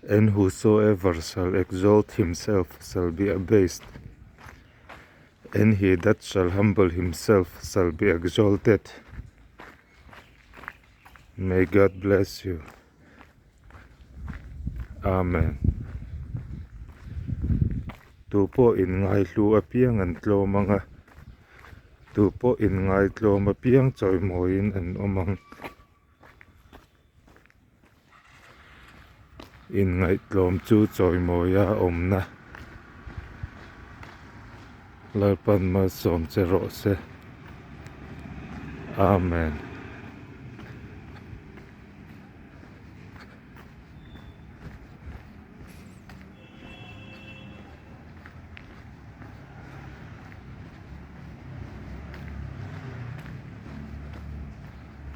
and whosoever shall exalt himself shall be abased, and he that shall humble himself shall be exalted. May God bless you. Amen. Tu po in ngai lu apiang an tlo mga. Tu po in ngai tlo mapiang choy moin an omang. In ngai tlom chu choy moya om na. Lalpan malsawm che rawh se. Amen.